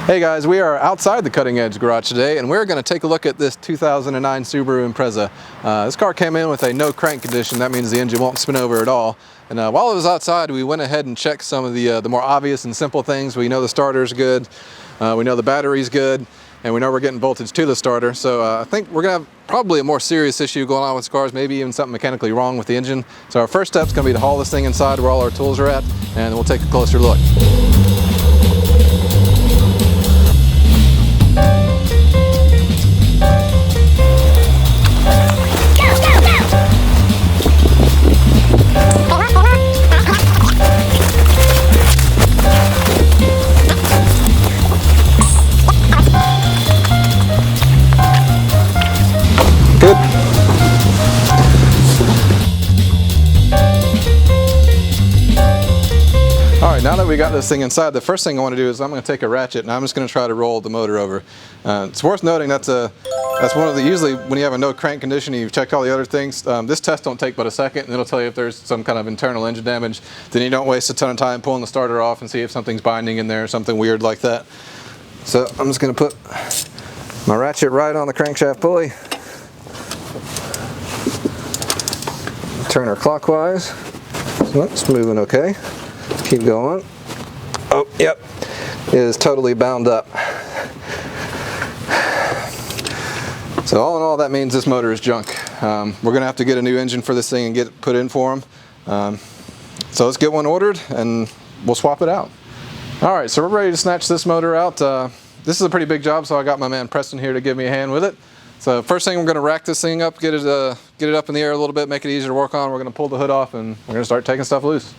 Hey guys, we are outside the Cutting Edge garage today, and we're going to take a look at this 2009 Subaru Impreza. This car came in with a no crank condition. That means the engine won't spin over at all. And while it was outside, we went ahead and checked some of the more obvious and simple things. We know the starter's good, we know the battery's good, and we know we're getting voltage to the starter. So I think we're going to have probably a more serious issue going on with this car, maybe even something mechanically wrong with the engine. So our first step is going to be to haul this thing inside where all our tools are at, and we'll take a closer look. Now that we got this thing inside, the first thing I want to do is I'm going to take a ratchet and I'm just going to try to roll the motor over. It's worth noting that's one of the, usually when you have a no crank condition and you've checked all the other things, this test don't take but a second and it'll tell you if there's some kind of internal engine damage. Then you don't waste a ton of time pulling the starter off and see if something's binding in there or something weird like that. So I'm just going to put my ratchet right on the crankshaft pulley. Turn her clockwise. So it's moving okay. Keep going. Oh, yep, it is totally bound up. So all in all, that means this motor is junk. We're gonna have to get a new engine for this thing and get it put in for them. So let's get one ordered and we'll swap it out. All right, so we're ready to snatch this motor out. This is a pretty big job, so I got my man Preston here to give me a hand with it. So first thing, we're gonna rack this thing up, get it up in the air a little bit, make it easier to work on. We're gonna pull the hood off and we're gonna start taking stuff loose.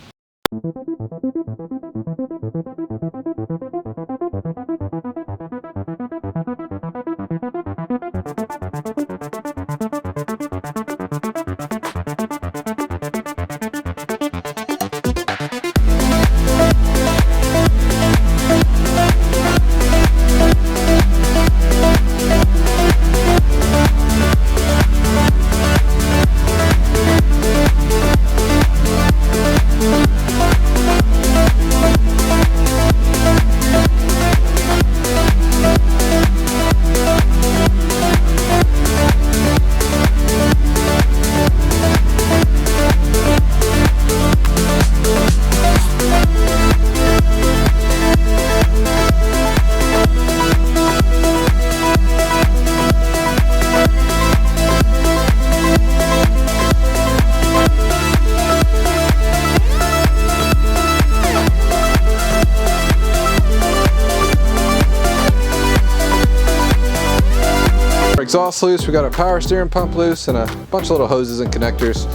Exhaust loose, we got our power steering pump loose, and a bunch of little hoses and connectors.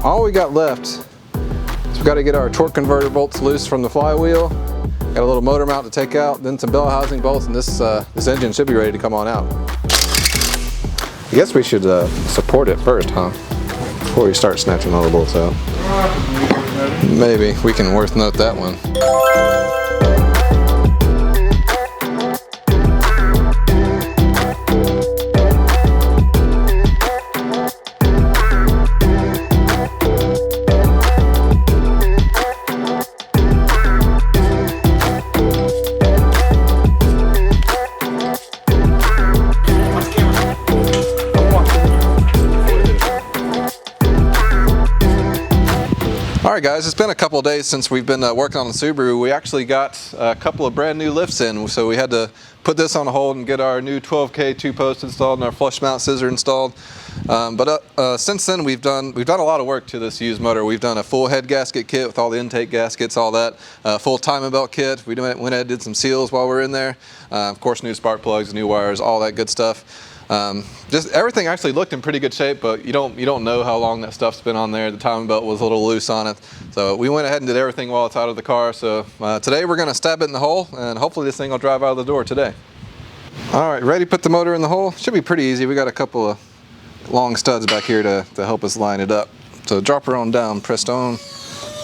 All we got left is we've got to get our torque converter bolts loose from the flywheel. Got a little motor mount to take out, then some bell housing bolts, and this engine should be ready to come on out. I guess we should support it first, huh? Before we start snatching all the bolts out. Maybe we can worth note that one. Alright guys, it's been a couple of days since we've been working on the Subaru. We actually got a couple of brand new lifts in, so we had to put this on hold and get our new 12K 2-post installed and our flush mount scissor installed. Since then we've done a lot of work to this used motor. We've done a full head gasket kit with all the intake gaskets, all that, full timing belt kit. We went ahead and did some seals while we were in there. Of course, new spark plugs, new wires, all that good stuff. Just everything actually looked in pretty good shape, but you don't know how long that stuff's been on there. The timing belt was a little loose on it. So we went ahead and did everything while it's out of the car. So today we're gonna stab it in the hole, and hopefully this thing will drive out of the door today. All right, ready to put the motor in the hole? Should be pretty easy. We got a couple of long studs back here to help us line it up. So drop her on down, Preston. All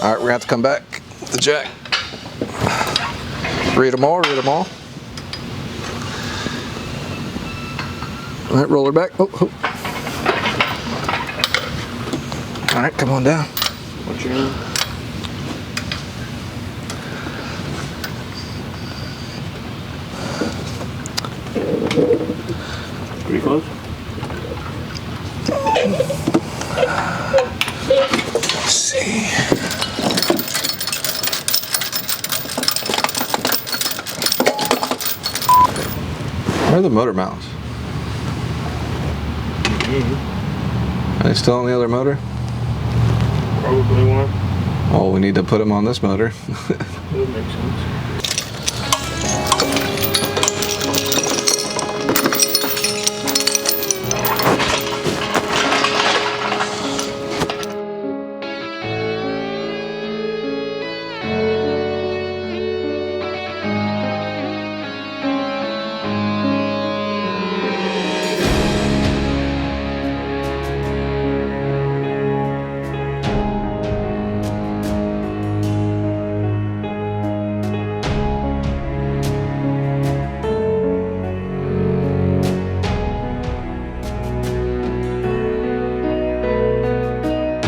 right, we're gonna have to come back with the jack. Read them all, read them all. All right, roll her back. Oh, oh. All right, come on down. What's your name? Pretty close. Let's see. Where are the motor mounts? Are they still on the other motor? Probably one. Oh, we need to put them on this motor. That would make sense.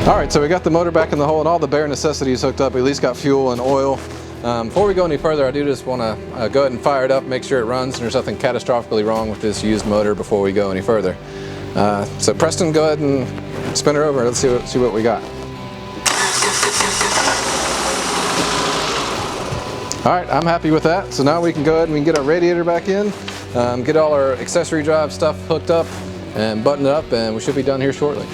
All right, so we got the motor back in the hole and all the bare necessities hooked up. We at least got fuel and oil. Before we go any further, I do just want to go ahead and fire it up, make sure it runs, and there's nothing catastrophically wrong with this used motor before we go any further. So Preston, go ahead and spin her over. Let's see what we got. All right, I'm happy with that. So now we can go ahead and we can get our radiator back in, get all our accessory drive stuff hooked up and buttoned up, and we should be done here shortly.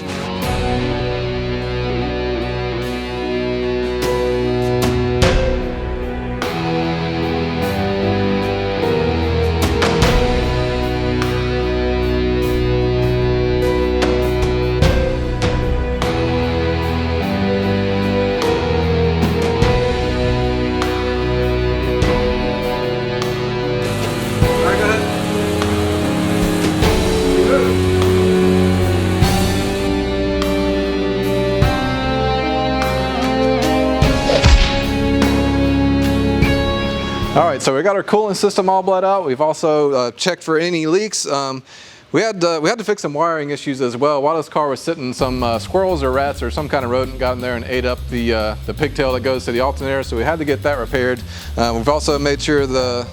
All right, so we got our cooling system all bled out. We've also checked for any leaks. We had to fix some wiring issues as well. While this car was sitting, some squirrels or rats or some kind of rodent got in there and ate up the pigtail that goes to the alternator, so we had to get that repaired. We've also made sure the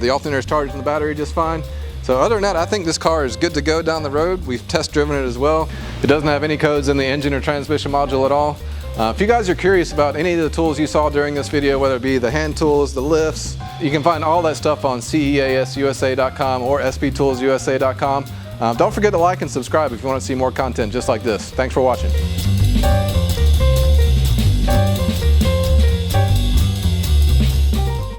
alternator is charging the battery just fine. So other than that, I think this car is good to go down the road. We've test driven it as well. It doesn't have any codes in the engine or transmission module at all. If you guys are curious about any of the tools you saw during this video, whether it be the hand tools, the lifts, you can find all that stuff on CEASusa.com or sptoolsusa.com. Don't forget to like and subscribe if you want to see more content just like this. Thanks for watching.